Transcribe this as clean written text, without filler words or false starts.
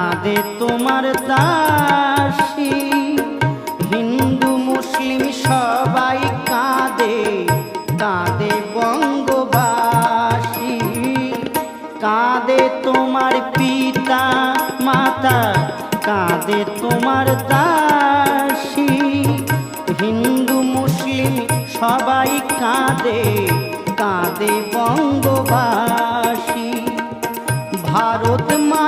কাঁদে তোমার দাসী। হিন্দু মুসলিম সবাই কাঁদে, কাঁদে বঙ্গবাসী। কাঁদে তোমার পিতা মাতা, কাঁদে তোমার দাসী। হিন্দু মুসলিম সবাই কাঁদে, কাঁদে বঙ্গবাসী। ভারত মা